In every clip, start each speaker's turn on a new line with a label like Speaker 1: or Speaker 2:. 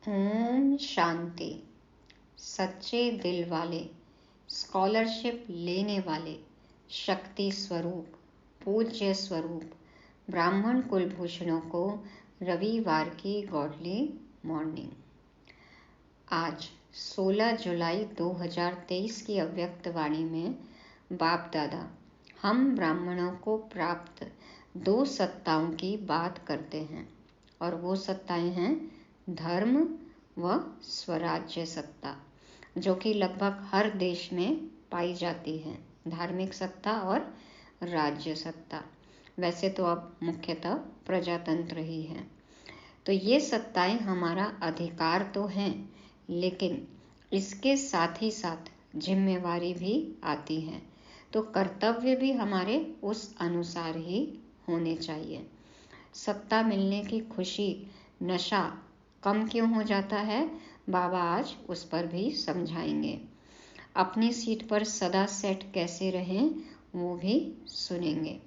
Speaker 1: ओम शांति। सच्चे दिल वाले, स्कॉलरशिप लेने वाले, शक्ति स्वरूप, पूज्य स्वरूप ब्राह्मण कुलभूषणों को रविवार की गॉडली मॉर्निंग। आज 16 जुलाई 2023 की अव्यक्त वाणी में बाप दादा हम ब्राह्मणों को प्राप्त 2 सत्ताओं की बात करते हैं, और वो सत्ताएं हैं धर्म व स्वराज्य सत्ता, जो कि लगभग हर देश में पाई जाती है। धार्मिक सत्ता और राज्य सत्ता। वैसे तो अब मुख्यतः प्रजातंत्र ही है। तो ये सत्ताएं हमारा अधिकार तो हैं, लेकिन इसके साथ ही साथ जिम्मेवारी भी आती है। तो कर्तव्य भी हमारे उस अनुसार ही होने चाहिए। सत्ता मिलने की खुशी, नशा कम क्यों हो जाता है, बाबा आज उस पर भी समझाएंगे। अपनी सीट पर सदा सेट कैसे रहें, वो भी सुनेंगे।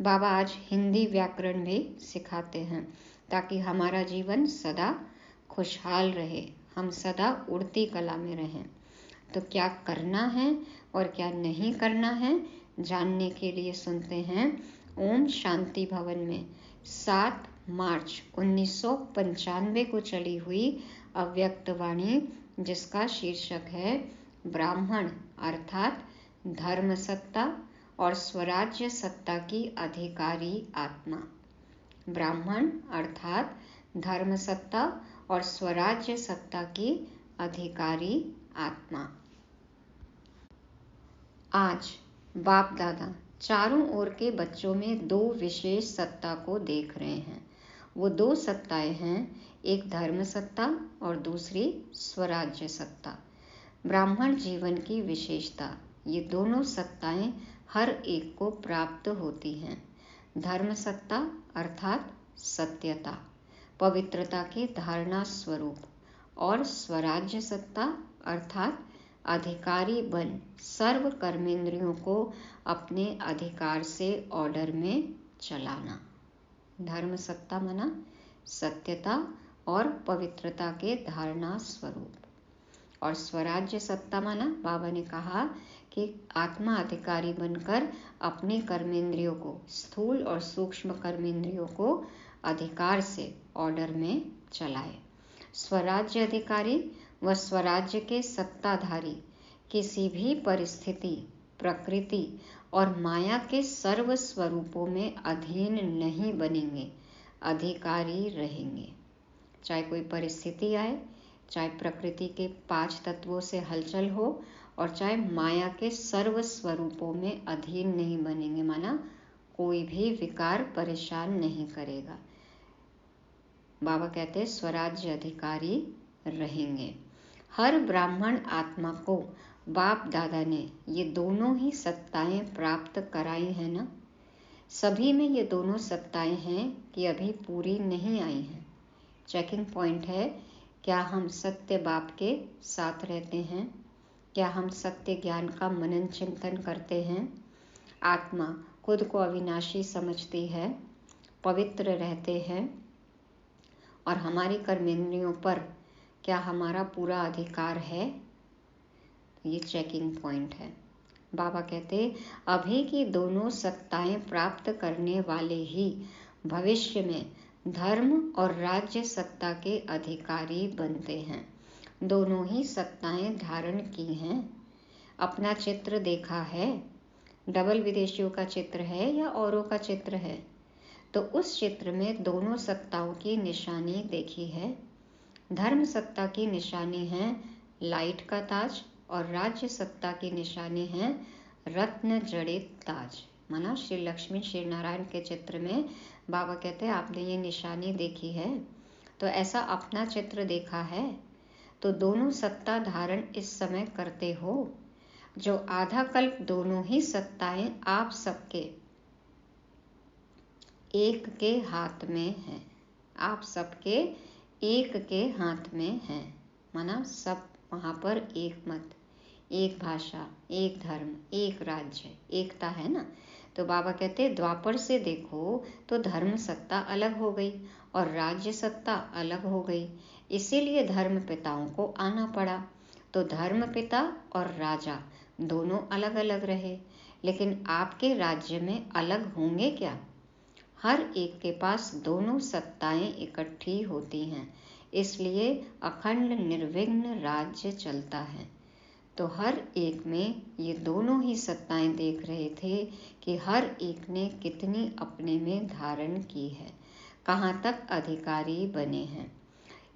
Speaker 1: बाबा आज हिंदी व्याकरण भी सिखाते हैं, ताकि हमारा जीवन सदा खुशहाल रहे, हम सदा उड़ती कला में रहें। तो क्या करना है और क्या नहीं करना है, जानने के लिए सुनते हैं ओम शांति भवन में 7 मार्च 1995 को चली हुई अव्यक्त वाणी, जिसका शीर्षक है ब्राह्मण अर्थात धर्म सत्ता और स्वराज्य सत्ता की अधिकारी आत्मा। ब्राह्मण अर्थात धर्म सत्ता और स्वराज्य सत्ता की अधिकारी आत्मा। आज बाप दादा चारों ओर के बच्चों में 2 विशेष सत्ता को देख रहे हैं। वो 2 सत्ताएं हैं, एक धर्म सत्ता और दूसरी स्वराज्य सत्ता। ब्राह्मण जीवन की विशेषता, ये दोनों सत्ताएं हर एक को प्राप्त होती हैं। धर्म सत्ता अर्थात सत्यता, पवित्रता की धारणा स्वरूप, और स्वराज्य सत्ता अर्थात अधिकारी बन सर्व कर्मेंद्रियों को अपने अधिकार से ऑर्डर में चलाना। धर्म सत्ता माना सत्यता और पवित्रता के धारणा स्वरूप, और स्वराज्य सत्ता माना बाबा ने कहा कि आत्मा अधिकारी बनकर अपने कर्मेंद्रियों को, स्थूल और सूक्ष्म कर्मेंद्रियों को अधिकार से ऑर्डर में चलाए। स्वराज्य अधिकारी व स्वराज्य के सत्ताधारी किसी भी परिस्थिति, प्रकृति और माया के सर्व स्वरूपों में अधीन नहीं बनेंगे, अधिकारी रहेंगे। चाहे कोई परिस्थिति आए, चाहे प्रकृति के 5 तत्वों से हलचल हो, और चाहे माया के सर्व स्वरूपों में अधीन नहीं बनेंगे, माना कोई भी विकार परेशान नहीं करेगा। बाबा कहते हैं स्वराज्य अधिकारी रहेंगे। हर ब्राह्मण आत्मा को बाप दादा ने ये दोनों ही सत्ताएं प्राप्त कराई है ना। सभी में ये दोनों सत्ताएं हैं कि अभी पूरी नहीं आई हैं। चेकिंग पॉइंट है, क्या हम सत्य बाप के साथ रहते हैं, क्या हम सत्य ज्ञान का मनन चिंतन करते हैं, आत्मा खुद को अविनाशी समझती है, पवित्र रहते हैं, और हमारी कर्मेंद्रियों पर क्या हमारा पूरा अधिकार है। ये चेकिंग पॉइंट है। बाबा कहते अभी की दोनों सत्ताएं प्राप्त करने वाले ही भविष्य में धर्म और राज्य सत्ता के अधिकारी बनते हैं। दोनों ही सत्ताएं धारण की हैं। अपना चित्र देखा है, डबल विदेशियों का चित्र है या औरों का चित्र है, तो उस चित्र में दोनों सत्ताओं की निशानी देखी है। धर्म सत्ता की निशानी है लाइट का ताज, और राज्य सत्ता की निशानी है रत्न जड़ित ताज। माना श्री लक्ष्मी श्री नारायण के चित्र में बाबा कहते हैं आपने ये निशानी देखी है, तो ऐसा अपना चित्र देखा है, तो दोनों सत्ता धारण इस समय करते हो। जो आधा कल्प दोनों ही सत्ताएं आप सबके एक के हाथ में है, आप सबके एक के हाथ में है। माना सब वहाँ पर एक मत, एक भाषा, एक धर्म, एक राज्य, एकता है ना। तो बाबा कहते द्वापर से देखो तो धर्म सत्ता अलग हो गई और राज्य सत्ता अलग हो गई, इसीलिए धर्म पिताओं को आना पड़ा। तो धर्म पिता और राजा दोनों अलग अलग रहे, लेकिन आपके राज्य में अलग होंगे क्या? हर एक के पास दोनों सत्ताएं इकट्ठी होती हैं, इसलिए अखंड निर्विघ्न राज्य चलता है। तो हर एक में ये दोनों ही सत्ताएं देख रहे थे कि हर एक ने कितनी अपने में धारण की है, कहाँ तक अधिकारी बने हैं।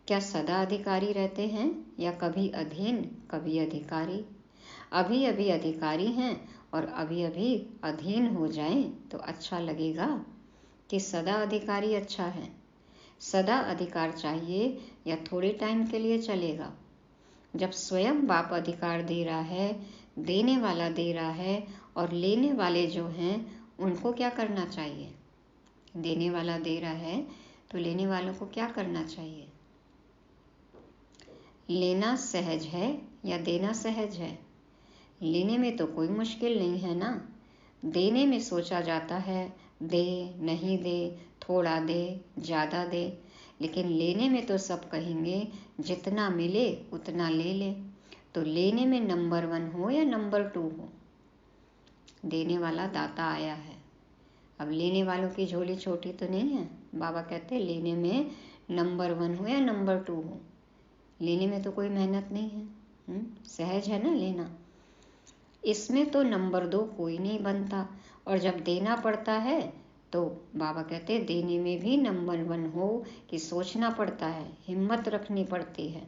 Speaker 1: क्या सदा अधिकारी रहते हैं या कभी अधीन कभी अधिकारी? अभी अभी अधिकारी हैं और अभी अभी अधीन हो जाएं तो अच्छा लगेगा कि सदा अधिकारी अच्छा है? सदा अधिकार चाहिए या थोड़े टाइम के लिए चलेगा? जब स्वयं बाप अधिकार दे रहा है, देने वाला दे रहा है, और लेने वाले जो हैं उनको क्या करना चाहिए? देने वाला दे रहा है तो लेने वालों को क्या करना चाहिए? लेना सहज है या देना सहज है? लेने में तो कोई मुश्किल नहीं है ना। देने में सोचा जाता है दे नहीं दे, थोड़ा दे ज़्यादा दे, लेकिन लेने में तो सब कहेंगे जितना मिले उतना ले ले। तो लेने में नंबर 1 हो या नंबर 2 हो, देने वाला दाता आया है। अब लेने वालों की झोली छोटी तो नहीं है। बाबा कहते हैं लेने में नंबर 1 हो या नंबर 2 हो, लेने में तो कोई मेहनत नहीं है। सहज है ना लेना। इसमें तो नंबर 2 कोई नहीं बनता, और जब देना पड़ता है तो बाबा कहते हैं देने में भी नंबर 1 हो कि सोचना पड़ता है, हिम्मत रखनी पड़ती है।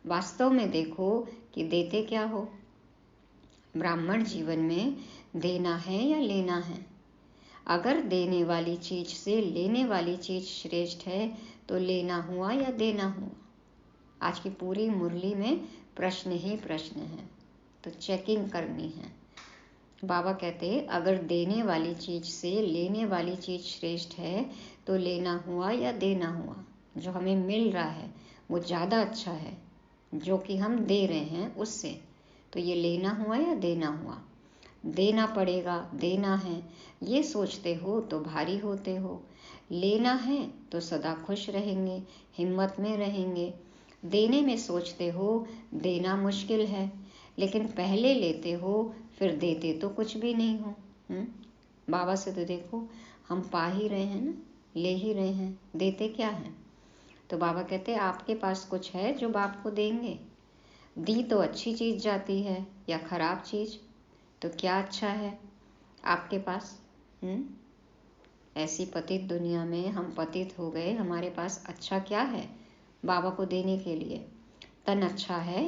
Speaker 1: वास्तव में देखो कि देते क्या हो। ब्राह्मण जीवन में देना है या लेना है? अगर देने वाली चीज से लेने वाली चीज श्रेष्ठ है तो लेना हुआ या देना हुआ? आज की पूरी मुरली में प्रश्न ही प्रश्न है, तो चेकिंग करनी है। बाबा कहते हैं अगर देने वाली चीज से लेने वाली चीज श्रेष्ठ है तो लेना हुआ या देना हुआ? जो हमें मिल रहा है वो ज़्यादा अच्छा है जो कि हम दे रहे हैं उससे, तो ये लेना हुआ या देना हुआ? देना पड़ेगा, देना है, ये सोचते हो तो भारी होते हो। लेना है तो सदा खुश रहेंगे, हिम्मत में रहेंगे। देने में सोचते हो देना मुश्किल है, लेकिन पहले लेते हो फिर देते तो कुछ भी नहीं हो। बाबा से तो देखो हम पा ही रहे हैं ना, ले ही रहे हैं, देते क्या हैं? तो बाबा कहते हैं आपके पास कुछ है जो बाप को देंगे? दी तो अच्छी चीज़ जाती है या खराब चीज़? तो क्या अच्छा है आपके पास? ऐसी पतित दुनिया में हम पतित हो गए, हमारे पास अच्छा क्या है बाबा को देने के लिए? तन अच्छा है,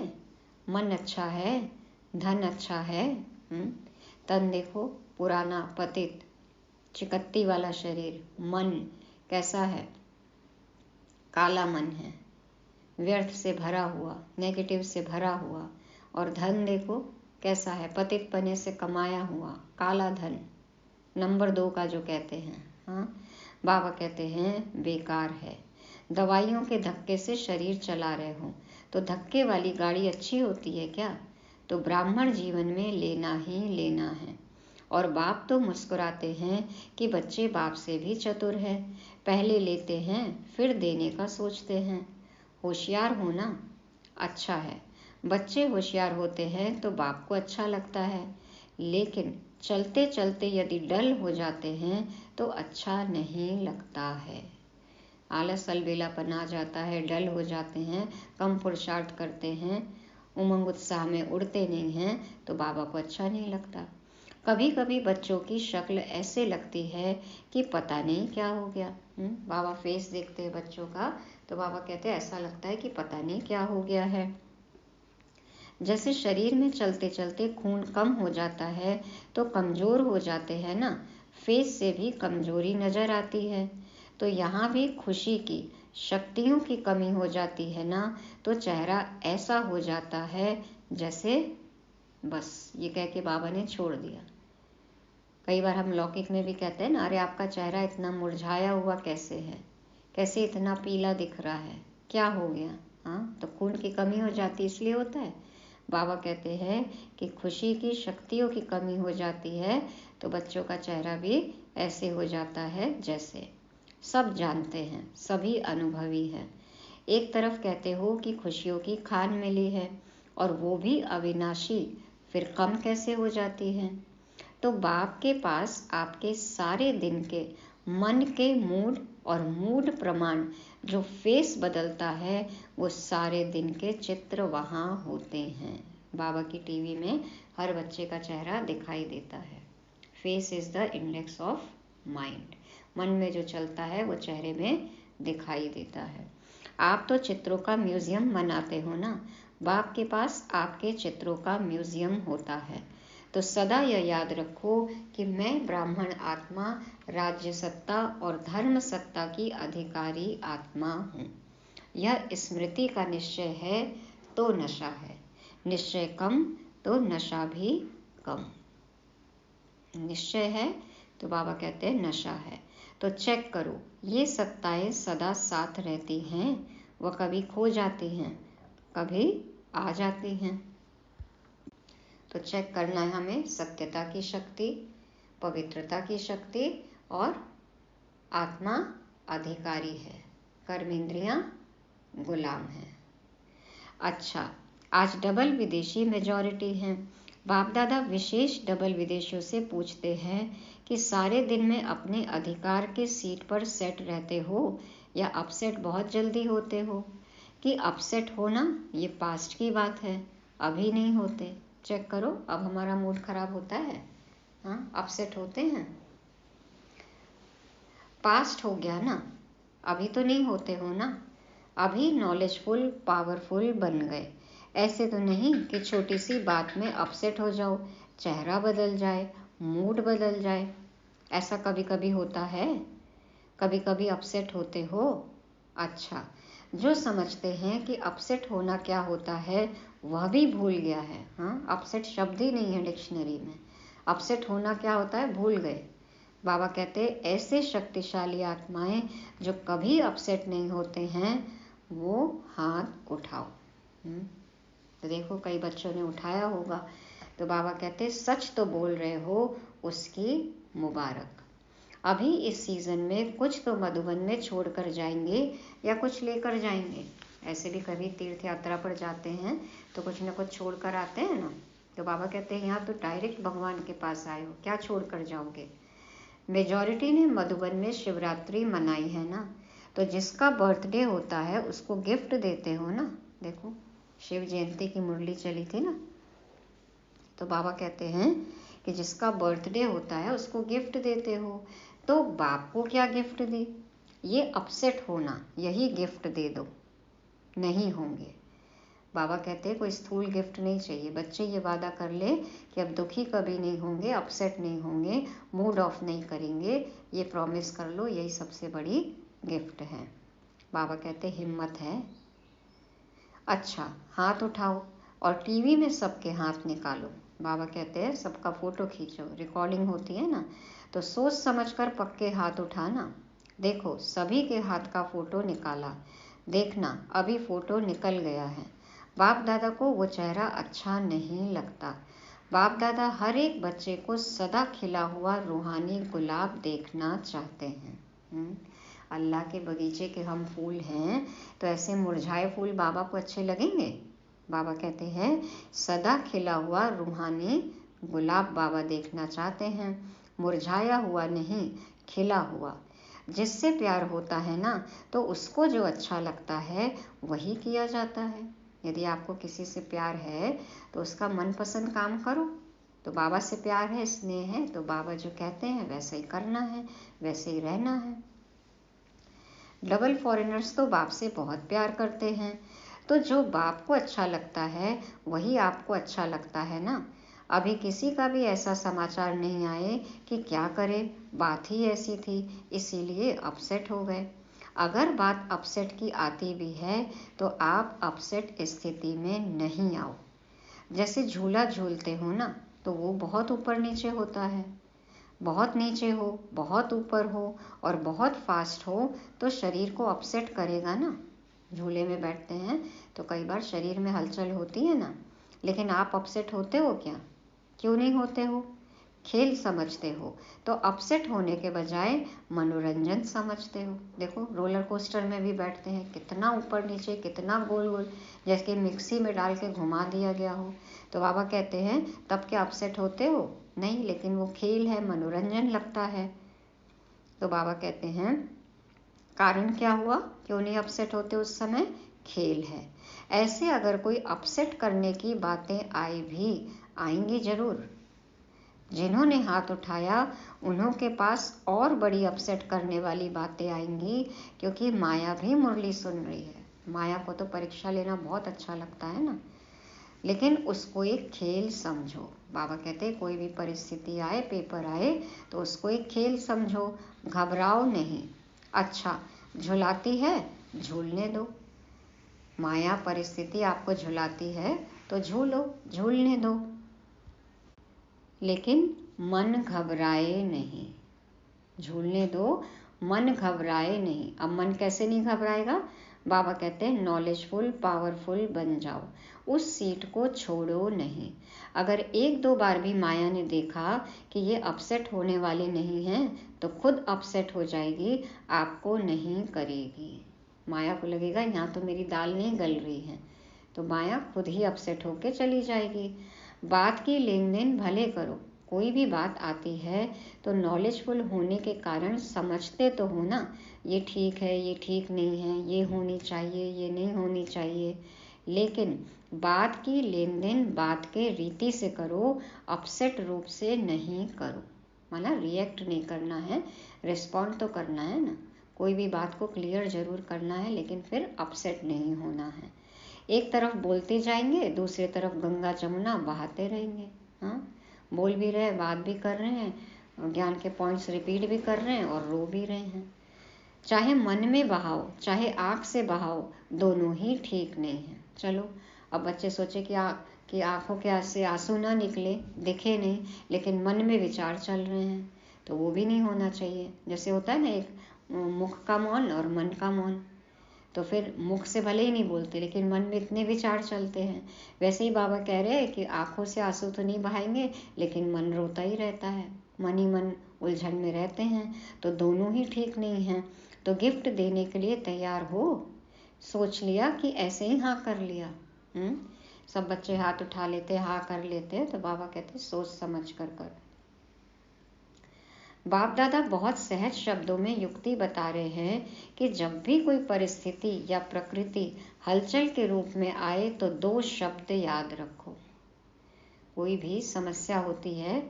Speaker 1: मन अच्छा है, धन अच्छा है। तन देखो पुराना पतित चिकत्ती वाला शरीर, मन कैसा है? काला मन है, व्यर्थ से भरा हुआ, नेगेटिव से भरा हुआ। और धन देखो कैसा है? पतित पने से कमाया हुआ काला धन, नंबर 2 का जो कहते हैं। बाबा कहते हैं बेकार है। दवाइयों के धक्के से शरीर चला रहे हो तो धक्के वाली गाड़ी अच्छी होती है क्या? तो ब्राह्मण जीवन में लेना ही लेना है। और बाप तो मुस्कुराते हैं कि बच्चे बाप से भी चतुर हैं, पहले लेते हैं फिर देने का सोचते हैं। होशियार होना अच्छा है, बच्चे होशियार होते हैं तो बाप को अच्छा लगता है, लेकिन चलते चलते यदि डल हो जाते हैं तो अच्छा नहीं लगता है। आलस अलबेलापन आ जाता है, डल हो जाते हैं, कम पुरुषार्थ करते हैं, उमंग उत्साह में उड़ते नहीं हैं, तो बाबा को अच्छा नहीं लगता। कभी कभी बच्चों की शक्ल ऐसे लगती है कि पता नहीं क्या हो गया। बाबा फेस देखते हैं बच्चों का तो बाबा कहते हैं ऐसा लगता है कि पता नहीं क्या हो गया है। जैसे शरीर में चलते चलते खून कम हो जाता है तो कमज़ोर हो जाते हैं ना, फेस से भी कमज़ोरी नज़र आती है। तो यहाँ भी खुशी की, शक्तियों की कमी हो जाती है ना, तो चेहरा ऐसा हो जाता है जैसे बस ये कह के बाबा ने छोड़ दिया। कई बार हम लौकिक में भी कहते हैं ना, अरे आपका चेहरा इतना मुरझाया हुआ कैसे है, कैसे इतना पीला दिख रहा है, क्या हो गया? तो खून की कमी हो जाती इसलिए होता है। बाबा कहते हैं कि खुशी की शक्तियों की कमी हो जाती है तो बच्चों का चेहरा भी ऐसे हो जाता है जैसे। सब जानते हैं, सभी अनुभवी हैं। एक तरफ कहते हो कि खुशियों की खान मिली है और वो भी अविनाशी, फिर कम कैसे हो जाती है? तो बाप के पास आपके सारे दिन के मन के मूड और मूड प्रमाण जो फेस बदलता है वो सारे दिन के चित्र वहाँ होते हैं। बाबा की टीवी में हर बच्चे का चेहरा दिखाई देता है। Face is the index of mind. मन में जो चलता है वो चेहरे में दिखाई देता है। आप तो चित्रों का म्यूजियम बनाते हो ना, बाप के पास आपके चित्रों का म्यूजियम होता है। तो सदा यह याद रखो कि मैं ब्राह्मण आत्मा, राज्य सत्ता और धर्म सत्ता की अधिकारी आत्मा हूँ। यह स्मृति का निश्चय है तो नशा है, निश्चय कम तो नशा भी कम। निश्चय है तो बाबा कहते हैं नशा है। तो चेक करो, ये सत्ताएं सदा साथ रहती हैं, वह कभी खो जाती हैं, कभी आ जाती हैं। तो चेक करना है हमें सत्यता की शक्ति, पवित्रता की शक्ति और आत्मा अधिकारी है, कर्म इंद्रियां गुलाम है। अच्छा, आज डबल विदेशी मेजॉरिटी हैं। बाप दादा विशेष डबल विदेशियों से पूछते हैं कि सारे दिन में अपने अधिकार के सीट पर सेट रहते हो या अपसेट बहुत जल्दी होते हो? कि अपसेट होना ये पास्ट की बात है, अभी नहीं होते। चेक करो, अब हमारा मूड खराब होता है, हाँ अपसेट होते हैं, पास्ट हो गया ना, अभी तो नहीं होते हो ना। अभी नॉलेजफुल पावरफुल बन गए। ऐसे तो नहीं कि छोटी सी बात में अपसेट हो जाओ, चेहरा बदल जाए, मूड बदल जाए। ऐसा कभी कभी होता है, कभी कभी अपसेट होते हो। अच्छा, जो समझते हैं कि अपसेट होना क्या होता है वह भी भूल गया है। हाँ, अपसेट शब्द ही नहीं है डिक्शनरी में। अपसेट होना क्या होता है भूल गए। बाबा कहते हैं ऐसे शक्तिशाली आत्माएं जो कभी अपसेट नहीं होते हैं वो हाथ उठाओ। तो देखो कई बच्चों ने उठाया होगा। तो बाबा कहते सच तो बोल रहे हो, उसकी मुबारक। अभी इस सीजन में कुछ तो मधुबन में छोड़कर जाएंगे या कुछ लेकर जाएंगे। ऐसे भी कभी तीर्थ यात्रा पर जाते हैं तो कुछ ना कुछ छोड़ कर आते हैं ना। तो बाबा कहते हैं यहाँ तो डायरेक्ट भगवान के पास आए हो, क्या छोड़ कर जाओगे? मेजॉरिटी ने मधुबन में शिवरात्रि मनाई है ना, तो जिसका बर्थडे होता है उसको गिफ्ट देते हो ना। देखो शिव जयंती की मुरली चली थी ना, तो बाबा कहते हैं कि जिसका बर्थडे होता है उसको गिफ्ट देते हो। तो बाप को क्या गिफ्ट दे? ये अपसेट होना, यही गिफ्ट दे दो, नहीं होंगे। बाबा कहते हैं कोई स्थूल गिफ्ट नहीं चाहिए। बच्चे ये वादा कर ले कि अब दुखी कभी नहीं होंगे, अपसेट नहीं होंगे, मूड ऑफ नहीं करेंगे, ये प्रॉमिस कर लो, यही सबसे बड़ी गिफ्ट है। बाबा कहते हिम्मत है। अच्छा, हाथ उठाओ और टीवी में सबके हाथ निकालो। बाबा कहते हैं सबका फोटो खींचो, रिकॉर्डिंग होती है ना, तो सोच समझकर पक्के हाथ उठाना। देखो सभी के हाथ का फोटो निकाला, देखना अभी फोटो निकल गया है। बाप दादा को वो चेहरा अच्छा नहीं लगता। बाप दादा हर एक बच्चे को सदा खिला हुआ रूहानी गुलाब देखना चाहते हैं। अल्लाह के बगीचे के हम फूल हैं, तो ऐसे मुरझाए फूल बाबा को अच्छे लगेंगे? बाबा कहते हैं सदा खिला हुआ रूहानी गुलाब बाबा देखना चाहते हैं, मुरझाया हुआ नहीं, खिला हुआ। जिससे प्यार होता है ना, तो उसको जो अच्छा लगता है वही किया जाता है। यदि आपको किसी से प्यार है तो उसका मनपसंद काम करो। तो बाबा से प्यार है, स्नेह है, तो बाबा जो कहते हैं वैसे ही करना है, वैसे ही रहना है। डबल फॉरेनर्स तो बाप से बहुत प्यार करते हैं, तो जो बाप को अच्छा लगता है वही आपको अच्छा लगता है ना। अभी किसी का भी ऐसा समाचार नहीं आए कि क्या करे, बात ही ऐसी थी इसीलिए अपसेट हो गए। अगर बात अपसेट की आती भी है तो आप अपसेट स्थिति में नहीं आओ। जैसे झूला झूलते हो ना, तो वो बहुत ऊपर नीचे होता है। बहुत नीचे हो, बहुत ऊपर हो और बहुत फास्ट हो तो शरीर को अपसेट करेगा ना। झूले में बैठते हैं तो कई बार शरीर में हलचल होती है ना, लेकिन आप अपसेट होते हो क्या? क्यों नहीं होते हो? खेल समझते हो। तो अपसेट होने के बजाय मनोरंजन समझते हो। देखो रोलर कोस्टर में भी बैठते हैं, कितना ऊपर नीचे, कितना गोल गोल, जैसे कि मिक्सी में डाल के घुमा दिया गया हो। तो बाबा कहते हैं तब क्या अपसेट होते हो? नहीं, लेकिन वो खेल है, मनोरंजन लगता है। तो बाबा कहते हैं कारण क्या हुआ, क्यों नहीं अपसेट होते उस समय? खेल है। ऐसे अगर कोई अपसेट करने की बातें आएंगी जरूर। जिन्होंने हाथ उठाया उन्हों के पास और बड़ी अपसेट करने वाली बातें आएंगी, क्योंकि माया भी मुरली सुन रही है। माया को तो परीक्षा लेना बहुत अच्छा लगता है ना, लेकिन उसको एक खेल समझो। बाबा कहते हैं कोई भी परिस्थिति आए, पेपर आए, तो उसको एक खेल समझो, घबराओ नहीं। अच्छा झुलाती है, झूलने दो। माया परिस्थिति आपको झुलाती है तो झूलो, झूलने दो, लेकिन मन घबराए नहीं। झूलने दो, मन घबराए नहीं। अब मन कैसे नहीं घबराएगा? बाबा कहते हैं नॉलेजफुल पावरफुल बन जाओ, उस सीट को छोड़ो नहीं। अगर एक दो बार भी माया ने देखा कि ये अपसेट होने वाले नहीं हैं, तो खुद अपसेट हो जाएगी, आपको नहीं करेगी। माया को लगेगा यहाँ तो मेरी दाल नहीं गल रही है, तो माया खुद ही अपसेट होके चली जाएगी। बात की लेन देन भले करो, कोई भी बात आती है तो नॉलेजफुल होने के कारण समझते तो हो ना, ये ठीक है, ये ठीक नहीं है, ये होनी चाहिए, ये नहीं होनी चाहिए। लेकिन बात की लेन देन बात के रीति से करो, अपसेट रूप से नहीं करो। मतलब रिएक्ट नहीं करना है, रिस्पॉन्ड तो करना है ना। कोई भी बात को क्लियर जरूर करना है, लेकिन फिर अपसेट नहीं होना है। एक तरफ बोलते जाएंगे, दूसरी तरफ गंगा जमुना बहाते रहेंगे। हाँ, बोल भी रहे, बात भी कर रहे हैं, ज्ञान के पॉइंट्स रिपीट भी कर रहे हैं और रो भी रहे हैं। चाहे मन में बहाओ, चाहे आँख से बहाओ, दोनों ही ठीक नहीं है। चलो अब बच्चे सोचे कि आँखों के से आंसू ना निकले, दिखे नहीं, लेकिन मन में विचार चल रहे हैं, तो वो भी नहीं होना चाहिए। जैसे होता है ना एक मुख का मौन और मन का मौन, तो फिर मुख से भले ही नहीं बोलते, लेकिन मन में इतने विचार चलते हैं। वैसे ही बाबा कह रहे हैं कि आंखों से आंसू तो नहीं बहाएंगे, लेकिन मन रोता ही रहता है, मन ही मन उलझन में रहते हैं, तो दोनों ही ठीक नहीं हैं। तो गिफ्ट देने के लिए तैयार हो? सोच लिया कि ऐसे ही हाँ कर लिया? सब बच्चे हाथ उठा लेते, हाँ कर लेते, तो बाबा कहते सोच समझ कर। बाप दादा बहुत सहज शब्दों में युक्ति बता रहे हैं कि जब भी कोई परिस्थिति या प्रकृति हलचल के रूप में आए तो दो शब्द याद रखो। कोई भी समस्या होती है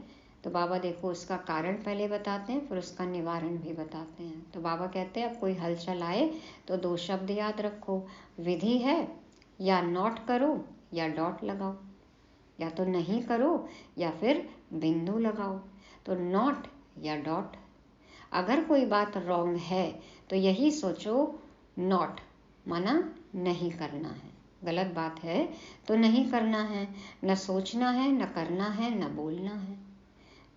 Speaker 1: तो बाबा देखो उसका कारण पहले बताते हैं, फिर उसका निवारण भी बताते हैं। तो बाबा कहते हैं अब कोई हलचल आए तो दो शब्द याद रखो। विधि है, या नॉट करो या डॉट लगाओ, या तो नहीं करो या फिर बिंदु लगाओ। तो नॉट या डॉट। अगर कोई बात रॉन्ग है तो यही सोचो, नॉट माना नहीं करना है, गलत बात है तो नहीं करना है। न सोचना है, न करना है, न बोलना है।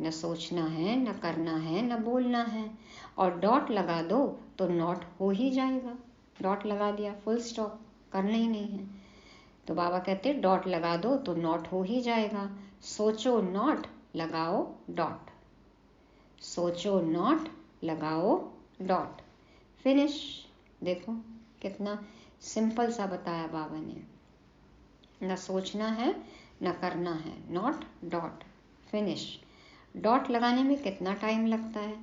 Speaker 1: न सोचना है, न करना है, न बोलना है। और डॉट लगा दो तो नॉट हो ही जाएगा। डॉट लगा दिया, फुल स्टॉप, करना ही नहीं है। तो बाबा कहते हैं डॉट लगा दो तो नॉट हो ही जाएगा। सोचो नॉट, लगाओ डॉट। सोचो नॉट, लगाओ डॉट, फिनिश। देखो कितना सिंपल सा बताया बाबा ने। न सोचना है, न करना है, नॉट डॉट, फिनिश। डॉट लगाने में कितना टाइम लगता है?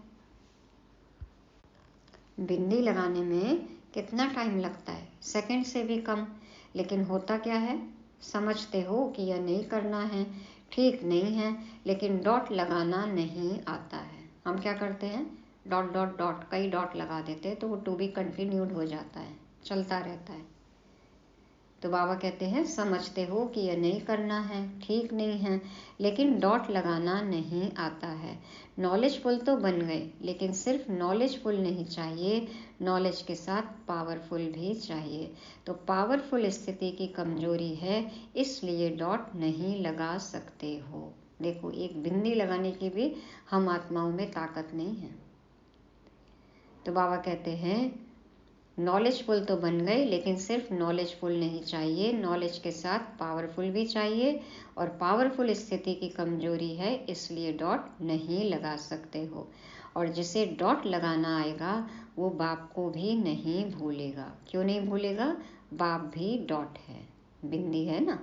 Speaker 1: बिंदी लगाने में कितना टाइम लगता है? सेकंड से भी कम। लेकिन होता क्या है, समझते हो कि यह नहीं करना है, ठीक नहीं है, लेकिन डॉट लगाना नहीं आता है। हम क्या करते हैं, डॉट डॉट डॉट कई डॉट लगा देते हैं, तो वो टू बी कंटिन्यूड हो जाता है, चलता रहता है। तो बाबा कहते हैं समझते हो कि यह नहीं करना है, ठीक नहीं है, लेकिन डॉट लगाना नहीं आता है। नॉलेजफुल तो बन गए, लेकिन सिर्फ नॉलेजफुल नहीं चाहिए, नॉलेज के साथ पावरफुल भी चाहिए। तो पावरफुल स्थिति की कमजोरी है, इसलिए डॉट नहीं लगा सकते हो। देखो एक बिंदी लगाने की भी हम आत्माओं में ताकत नहीं है। तो बाबा कहते हैं नॉलेजफुल तो बन गए, लेकिन सिर्फ नॉलेजफुल नहीं चाहिए, नॉलेज के साथ पावरफुल भी चाहिए, और पावरफुल स्थिति की कमजोरी है, इसलिए डॉट नहीं लगा सकते हो। और जिसे डॉट लगाना आएगा वो बाप को भी नहीं भूलेगा। क्यों नहीं भूलेगा? बाप भी डॉट है, बिंदी है ना,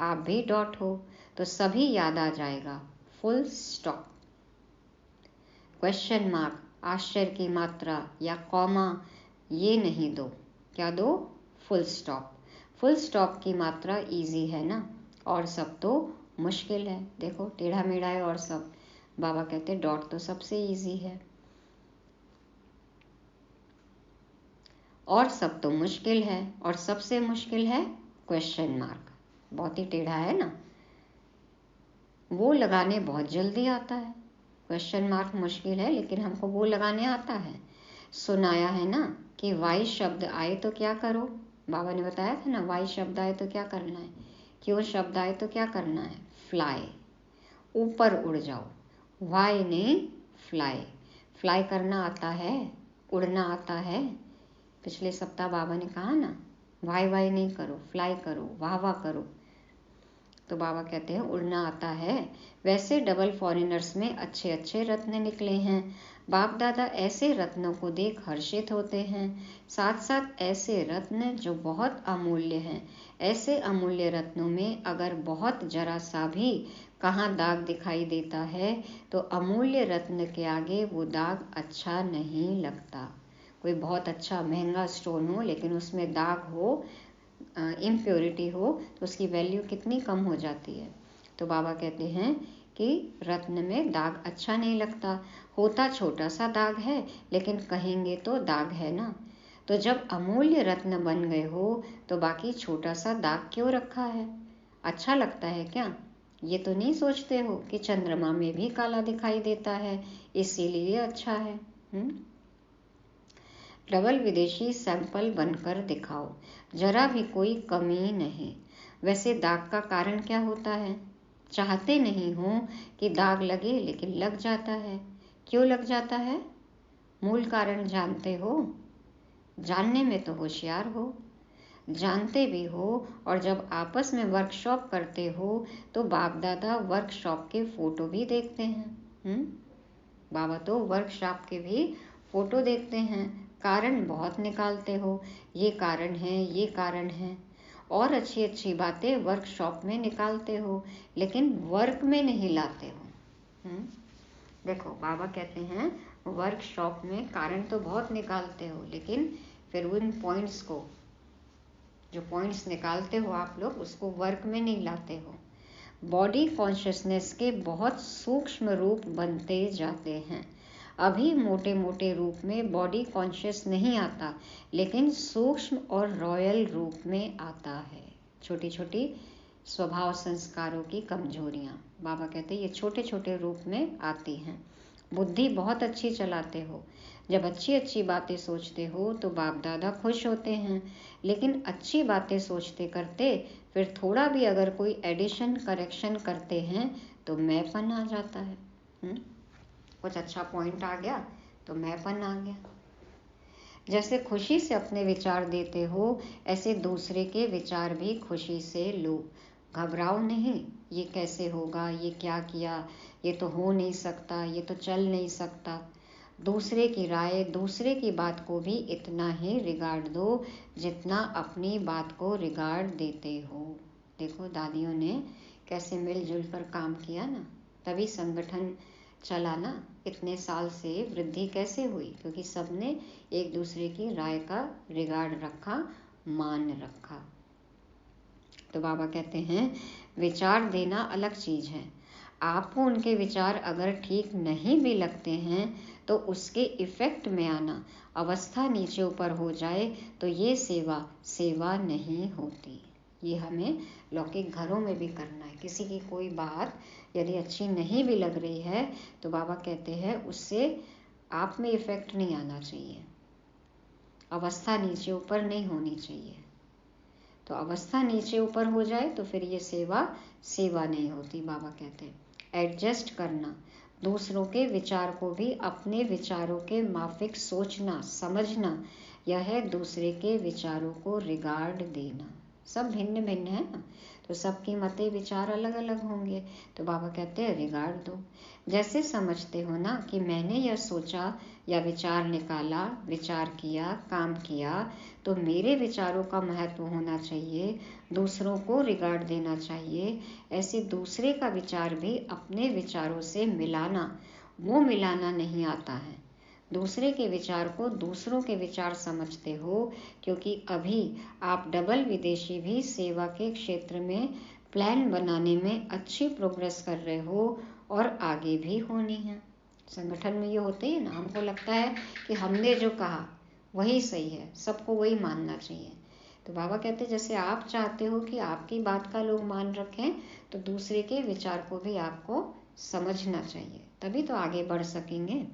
Speaker 1: आप भी डॉट हो, तो सभी याद आ जाएगा। फुल स्टॉप, क्वेश्चन मार्क, आश्चर्य की मात्रा या कॉमा ये नहीं दो। क्या दो? Full stop. फुल स्टॉप की मात्रा इजी है ना, और सब तो मुश्किल है। देखो टेढ़ा मेढ़ा है और सब। बाबा कहते डॉट तो सबसे इजी है, और सब तो मुश्किल है, और सबसे मुश्किल है क्वेश्चन मार्क। बहुत ही टेढ़ा है ना, वो लगाने बहुत जल्दी आता है। क्वेश्चन मार्क मुश्किल है, लेकिन हमको वो लगाने आता है। सुनाया है ना कि वाई शब्द आए तो क्या करो, बाबा ने बताया था ना, वाई शब्द आए तो क्या करना है, क्यों शब्द आए तो क्या करना है, फ्लाई, ऊपर उड़ जाओ। वाई नहीं, फ्लाई। फ्लाई करना आता है, उड़ना आता है। पिछले सप्ताह बाबा ने कहा ना, वाई वाई नहीं करो, फ्लाई करो, वाह वाह करो। तो बाबा कहते हैं उड़ना आता है। वैसे डबल फॉरेनर्स में अच्छे अच्छे रत्न निकले हैं। बाप दादा ऐसे रत्नों को देख हर्षित होते हैं, साथ साथ ऐसे रत्न जो बहुत अमूल्य हैं। ऐसे अमूल्य रत्नों में अगर बहुत जरा सा भी कहाँ दाग दिखाई देता है तो अमूल्य रत्न के आगे वो दाग अच्छा नहीं लगता। कोई बहुत अच्छा महंगा स्टोन हो लेकिन उसमें दाग हो, इम्प्योरिटी हो, तो उसकी वैल्यू कितनी कम हो जाती है। तो बाबा कहते हैं कि रत्न में दाग अच्छा नहीं लगता, होता छोटा सा दाग है लेकिन कहेंगे तो दाग है ना। तो जब अमूल्य रत्न बन गए हो तो बाकी छोटा सा दाग क्यों रखा है? अच्छा लगता है क्या? ये तो नहीं सोचते हो कि चंद्रमा में भी काला दिखाई देता है, इसीलिए अच्छा है। डबल विदेशी सैंपल बनकर दिखाओ, जरा भी कोई कमी नहीं। वैसे दाग का कारण क्या होता है? चाहते नहीं हो कि दाग लगे लेकिन लग जाता है। क्यों लग जाता है? मूल कारण जानते हो? जानने में तो होशियार हो, जानते भी हो, और जब आपस में वर्कशॉप करते हो तो बाप दादा वर्कशॉप के फोटो भी देखते हैं। बाबा तो वर्कशॉप के भी फोटो देखते हैं, कारण बहुत निकालते हो, ये कारण है, ये कारण है, और अच्छी अच्छी बातें वर्कशॉप में निकालते हो, लेकिन वर्क में नहीं लाते हो। देखो बाबा कहते हैं वर्कशॉप में कारण तो बहुत निकालते हो, लेकिन फिर उन पॉइंट्स को, जो पॉइंट्स निकालते हो आप लोग, उसको वर्क में नहीं लाते हो। बॉडी कॉन्शियसनेस के बहुत सूक्ष्म रूप बनते जाते हैं। अभी मोटे मोटे रूप में बॉडी कॉन्शियस नहीं आता, लेकिन सूक्ष्म और रॉयल रूप में आता है। छोटी छोटी स्वभाव संस्कारों की कमजोरियाँ, बाबा कहते हैं ये छोटे छोटे रूप में आती हैं। बुद्धि बहुत अच्छी चलाते हो, जब अच्छी अच्छी बातें सोचते हो तो बाप दादा खुश होते हैं, लेकिन अच्छी बातें सोचते करते फिर थोड़ा भी अगर कोई एडिशन करेक्शन करते हैं तो मैंपन आ जाता है। कुछ अच्छा पॉइंट आ गया तो मैंपन आ गया। जैसे खुशी से अपने विचार देते हो, ऐसे दूसरे के विचार भी खुशी से लो। घबराओ नहीं, ये कैसे होगा, ये क्या किया, ये तो हो नहीं सकता, ये तो चल नहीं सकता। दूसरे की राय, दूसरे की बात को भी इतना ही रिगार्ड दो जितना अपनी बात को रिगार्ड देते हो। देखो दादियों ने कैसे मिलजुल कर काम किया ना, तभी संगठन चला ना। इतने साल से वृद्धि कैसे हुई? क्योंकि सबने एक दूसरे की राय का रिगार्ड रखा, मान रखा। तो बाबा कहते हैं विचार देना अलग चीज है। आपको उनके विचार अगर ठीक नहीं भी लगते हैं तो उसके इफेक्ट में आना, अवस्था नीचे ऊपर हो जाए तो ये सेवा नहीं होती। ये हमें लौकिक घरों में भी करना है। किसी की कोई बात यदि अच्छी नहीं भी लग रही है तो बाबा कहते हैं उससे आप में इफेक्ट नहीं आना चाहिए, अवस्था नीचे ऊपर नहीं होनी चाहिए। तो अवस्था नीचे ऊपर हो जाए तो फिर ये सेवा नहीं होती। बाबा कहते हैं एडजस्ट करना, दूसरों के विचार को भी अपने विचारों के माफिक सोचना, समझना, यह है दूसरे के विचारों को रिगार्ड देना। सब भिन्न भिन्न है ना, तो सबकी मतें विचार अलग अलग होंगे, तो बाबा कहते हैं रिगार्ड दो। जैसे समझते हो ना कि मैंने यह सोचा या विचार निकाला, विचार किया, काम किया, तो मेरे विचारों का महत्व होना चाहिए, दूसरों को रिगार्ड देना चाहिए। ऐसे दूसरे का विचार भी अपने विचारों से मिलाना, वो मिलाना नहीं आता है। दूसरे के विचार को दूसरों के विचार समझते हो, क्योंकि अभी आप डबल विदेशी भी सेवा के क्षेत्र में प्लान बनाने में अच्छी प्रोग्रेस कर रहे हो और आगे भी होनी है। संगठन में ये होते हैं ना, हमको लगता है कि हमने जो कहा वही सही है, सबको वही मानना चाहिए। तो बाबा कहते हैं जैसे आप चाहते हो कि आपकी बात का लोग मान रखें, तो दूसरे के विचार को भी आपको समझना चाहिए, तभी तो आगे बढ़ सकेंगे।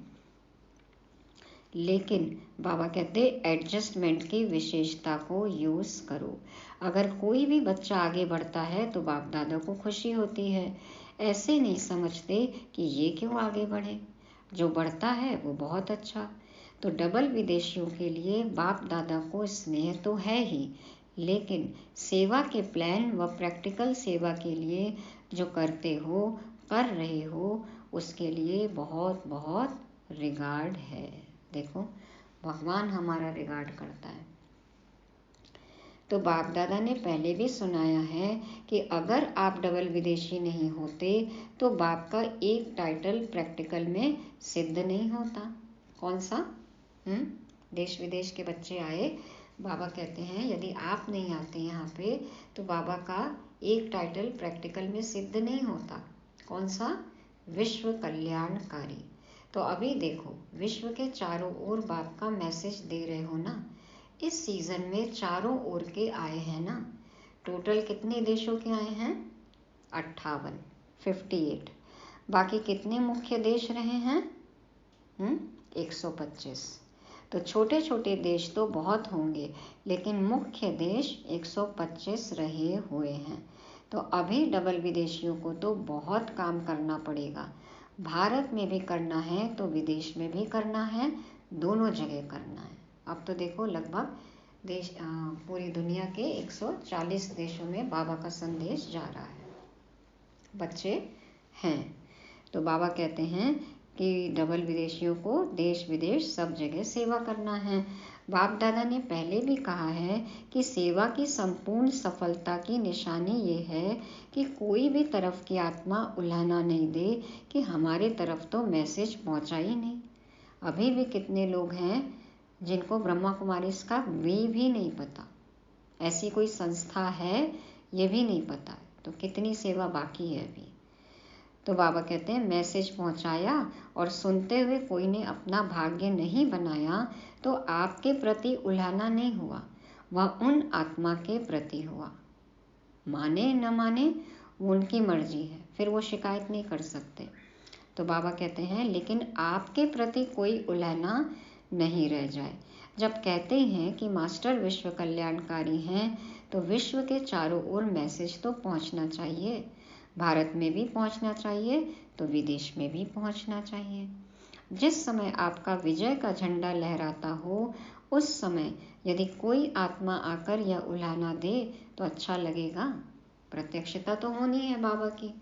Speaker 1: लेकिन बाबा कहते एडजस्टमेंट की विशेषता को यूज़ करो। अगर कोई भी बच्चा आगे बढ़ता है तो बाप दादा को खुशी होती है। ऐसे नहीं समझते कि ये क्यों आगे बढ़े, जो बढ़ता है वो बहुत अच्छा। तो डबल विदेशियों के लिए बाप दादा को स्नेह तो है ही, लेकिन सेवा के प्लान व प्रैक्टिकल सेवा के लिए जो करते हो, कर रहे हो, उसके लिए बहुत बहुत रिगार्ड है। देखो, भगवान हमारा रिगार्ड करता है। तो बाप दादा ने पहले भी सुनाया है कि अगर आप डबल विदेशी नहीं होते तो बाप का एक टाइटल प्रैक्टिकल में सिद्ध नहीं होता। कौन सा? देश विदेश के बच्चे आए, बाबा कहते हैं यदि आप नहीं आते यहाँ पे तो बाबा का एक टाइटल प्रैक्टिकल में सिद्ध नहीं होता। कौन सा? विश्व कल्याणकारी। तो अभी देखो, विश्व के चारों ओर बाप का मैसेज दे रहे हो ना। इस सीजन में चारों ओर के आए हैं ना। टोटल कितने देशों के आए हैं? 58। बाकी कितने मुख्य देश रहे हैं? 125। तो छोटे छोटे देश तो बहुत होंगे, लेकिन मुख्य देश 125 रहे हुए हैं। तो अभी डबल विदेशियों को तो बहुत काम करना पड़ेगा। भारत में भी करना है तो विदेश में भी करना है, दोनों जगह करना है। अब तो देखो लगभग देश पूरी दुनिया के 140 देशों में बाबा का संदेश जा रहा है, बच्चे हैं। तो बाबा कहते हैं कि डबल विदेशियों को देश विदेश सब जगह सेवा करना है। बाप दादा ने पहले भी कहा है कि सेवा की संपूर्ण सफलता की निशानी ये है कि कोई भी तरफ की आत्मा उल्हाना नहीं दे कि हमारे तरफ तो मैसेज पहुंचा ही नहीं। अभी भी कितने लोग हैं जिनको ब्रह्मा कुमारी इसका भी नहीं पता, ऐसी कोई संस्था है ये भी नहीं पता, तो कितनी सेवा बाकी है अभी। तो बाबा कहते हैं मैसेज पहुंचाया और सुनते हुए कोई ने अपना भाग्य नहीं बनाया तो आपके प्रति उल्हाना नहीं हुआ, वह उन आत्मा के प्रति हुआ। माने न माने वो उनकी मर्जी है, फिर वो शिकायत नहीं कर सकते। तो बाबा कहते हैं लेकिन आपके प्रति कोई उल्हाना नहीं रह जाए। जब कहते हैं कि मास्टर विश्व कल्याणकारी हैं तो विश्व के चारों ओर मैसेज तो पहुंचना चाहिए। भारत में भी पहुंचना चाहिए तो विदेश में भी पहुंचना चाहिए। जिस समय आपका विजय का झंडा लहराता हो, उस समय यदि कोई आत्मा आकर यह उल्हाना दे तो अच्छा लगेगा। प्रत्यक्षता तो होनी है बाबा की,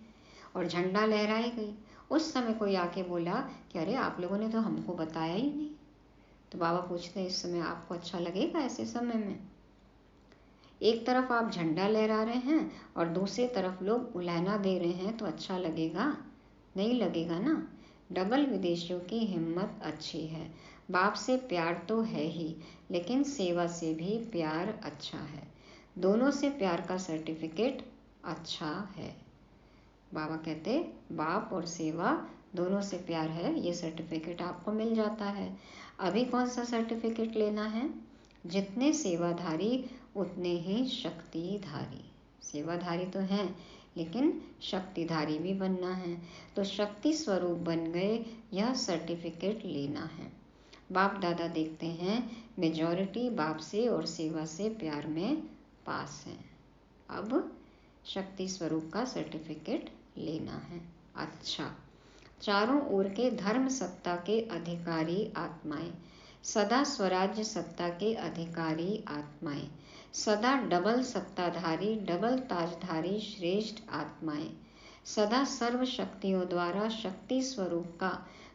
Speaker 1: और झंडा लहराई गई। उस समय कोई आके बोला कि अरे आप लोगों ने तो हमको बताया ही नहीं, तो बाबा पूछते हैं इस समय आपको अच्छा लगेगा? ऐसे समय में एक तरफ आप झंडा लहरा रहे हैं और दूसरी तरफ लोग उल्हाना दे रहे हैं, तो अच्छा लगेगा? नहीं लगेगा ना। डबल विदेशियों की हिम्मत अच्छी है। बाप से प्यार तो है ही, लेकिन सेवा से भी प्यार अच्छा है। दोनों से प्यार का सर्टिफिकेट अच्छा है। बाबा कहते बाप और सेवा दोनों से प्यार है, ये सर्टिफिकेट आपको मिल जाता है। अभी कौन सा सर्टिफिकेट लेना है? जितने सेवाधारी उतने ही शक्तिधारी। सेवाधारी तो हैं, लेकिन शक्तिधारी भी बनना है। तो शक्ति स्वरूप बन गए, यह सर्टिफिकेट लेना है। बाप दादा देखते हैं मेजॉरिटी बाप से और सेवा से प्यार में पास है। अब शक्ति स्वरूप का सर्टिफिकेट लेना है। अच्छा, चारों ओर के धर्म सत्ता के अधिकारी आत्माएं, सदा स्वराज्य सत्ता के अधिकारी आत्माएं, सदा डबल सत्ताधारी डबल ताजधारी श्रेष्ठ आत्माएं, सदा सर्व शक्तियों द्वारा शक्ति स्वरूप का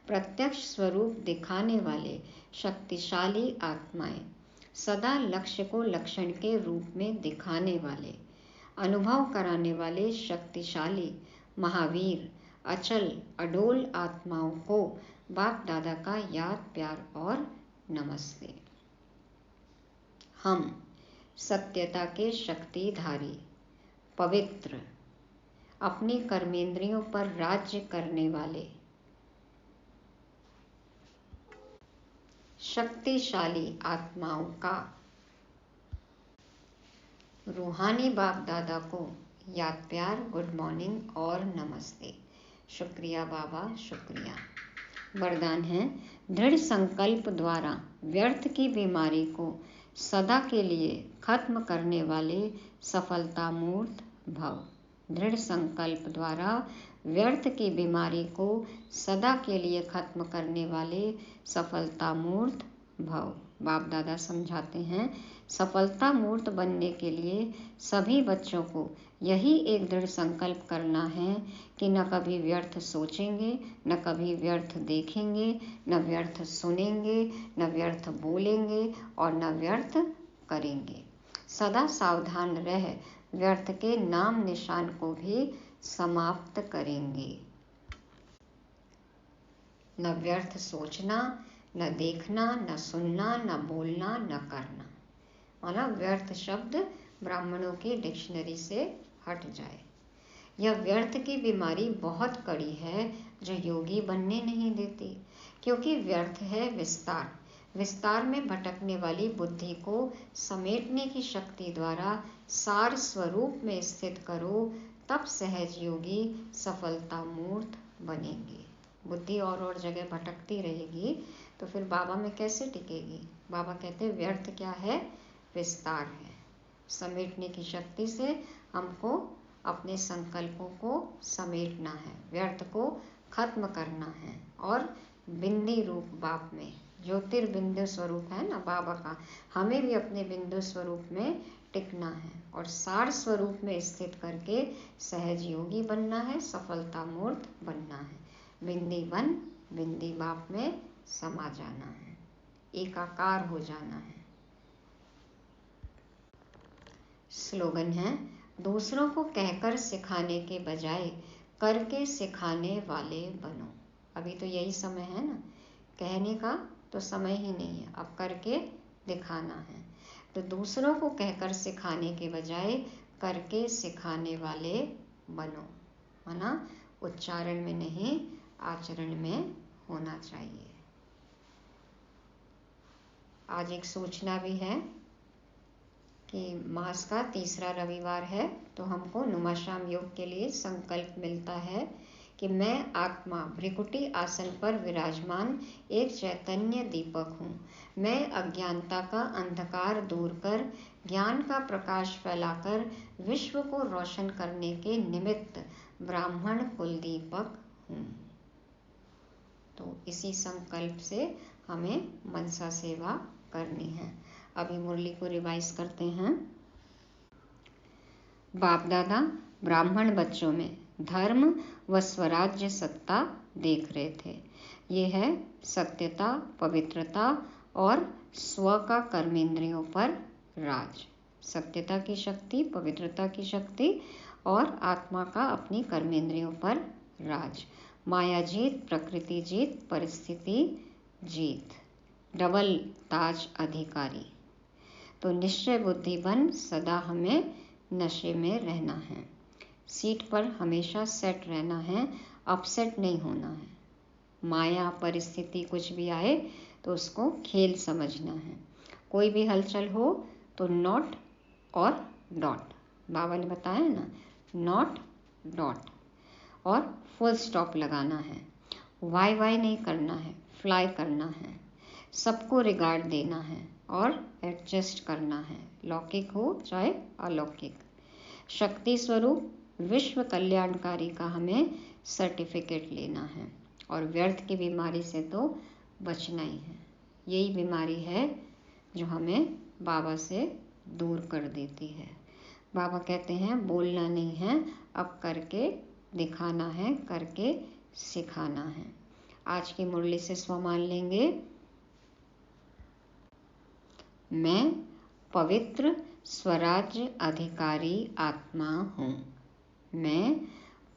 Speaker 1: प्रत्यक्ष स्वरूप दिखाने वाले शक्तिशाली आत्माएं, सदा लक्ष्य को लक्षण के रूप में दिखाने वाले, अनुभव कराने वाले शक्तिशाली महावीर अचल अडोल आत्माओं को बाप दादा का याद प्यार और नमस्ते। हम सत्यता के शक्तिधारी पवित्र अपनी कर्मेंद्रियों पर राज्य करने वाले शक्तिशाली आत्माओं का रूहानी बाप दादा को याद प्यार गुड मॉर्निंग और नमस्ते। शुक्रिया बाबा, शुक्रिया। वरदान है, दृढ़ संकल्प द्वारा व्यर्थ की बीमारी को सदा के लिए खत्म करने वाले सफलता मूर्त भव। दृढ़ संकल्प द्वारा व्यर्थ की बीमारी को सदा के लिए खत्म करने वाले सफलता मूर्त भव। बाप दादा समझाते हैं, सफलता मूर्त बनने के लिए सभी बच्चों को यही एक दृढ़ संकल्प करना है कि न कभी व्यर्थ सोचेंगे, न कभी व्यर्थ देखेंगे, न व्यर्थ सुनेंगे, न व्यर्थ बोलेंगे और न व्यर्थ करेंगे। सदा सावधान रह व्यर्थ के नाम निशान को भी समाप्त करेंगे। न व्यर्थ सोचना, न देखना, न सुनना, न बोलना, न करना। माना व्यर्थ शब्द ब्राह्मणों की डिक्शनरी से हट जाए। यह व्यर्थ की बीमारी बहुत कड़ी है जो योगी बनने नहीं देती, क्योंकि व्यर्थ है विस्तार। विस्तार में भटकने वाली बुद्धि को समेटने की शक्ति द्वारा सार स्वरूप में स्थित करो, तब सहज योगी सफलता मूर्त बनेंगे। बुद्धि और जगह भटकती रहेगी तो फिर बाबा में कैसे टिकेगी। बाबा कहते हैं व्यर्थ क्या है, विस्तार है। समेटने की शक्ति से हमको अपने संकल्पों को समेटना है, व्यर्थ को खत्म करना है और बिंदी रूप बाप में ज्योतिर्बिंदु स्वरूप है ना बाबा का, हमें भी अपने बिंदु स्वरूप में टिकना है और सार स्वरूप में स्थित करके सहज योगी बनना है, सफलता मूर्त बनना है। बिंदी बन बिंदी बाप में समा जाना है, एकाकार हो जाना है। स्लोगन है, दूसरों को कहकर सिखाने के बजाय करके सिखाने वाले बनो। अभी तो यही समय है ना, कहने का तो समय ही नहीं है, अब करके दिखाना है। तो दूसरों को कहकर सिखाने के बजाय करके सिखाने वाले बनो। माना उच्चारण में नहीं, आचरण में होना चाहिए। आज एक सूचना भी है कि मास का तीसरा रविवार है, तो हमको नुमाशाम योग के लिए संकल्प मिलता है कि मैं आत्मा भ्रिकुटी आसन पर विराजमान एक चैतन्य दीपक हूँ। मैं अज्ञानता का अंधकार दूर कर ज्ञान का प्रकाश फैलाकर विश्व को रोशन करने के निमित्त ब्राह्मण कुल दीपक हूँ। तो इसी संकल्प से हमें मनसा सेवा करनी है। अभी मुरली को रिवाइज करते हैं। बाप दादा ब्राह्मण बच्चों में धर्म व स्वराज्य सत्ता देख रहे थे। ये है सत्यता, पवित्रता और स्व का कर्मेंद्रियों पर राज। सत्यता की शक्ति, पवित्रता की शक्ति और आत्मा का अपनी कर्मेंद्रियों पर राज। माया जीत, प्रकृति जीत, परिस्थिति जीत, डबल ताज अधिकारी। तो निश्चय बुद्धि बन सदा हमें नशे में रहना है, सीट पर हमेशा सेट रहना है, अपसेट नहीं होना है। माया परिस्थिति कुछ भी आए तो उसको खेल समझना है। कोई भी हलचल हो तो नॉट और डॉट, बाबा ने बताया ना, नॉट डॉट और फुल स्टॉप लगाना है। वाई वाई नहीं करना है, फ्लाई करना है। सबको रिगार्ड देना है और एडजस्ट करना है, लौकिक हो चाहे अलौकिक। शक्ति स्वरूप विश्व कल्याणकारी का हमें सर्टिफिकेट लेना है और व्यर्थ की बीमारी से तो बचना ही है। यही बीमारी है जो हमें बाबा से दूर कर देती है। बाबा कहते हैं बोलना नहीं है, अब करके दिखाना है, करके सिखाना है। आज की मुरली से स्वमान लेंगे, मैं पवित्र स्वराज्य अधिकारी आत्मा हूँ। मैं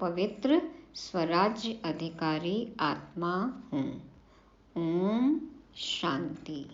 Speaker 1: पवित्र स्वराज्य अधिकारी आत्मा हूँ। ओम शांति।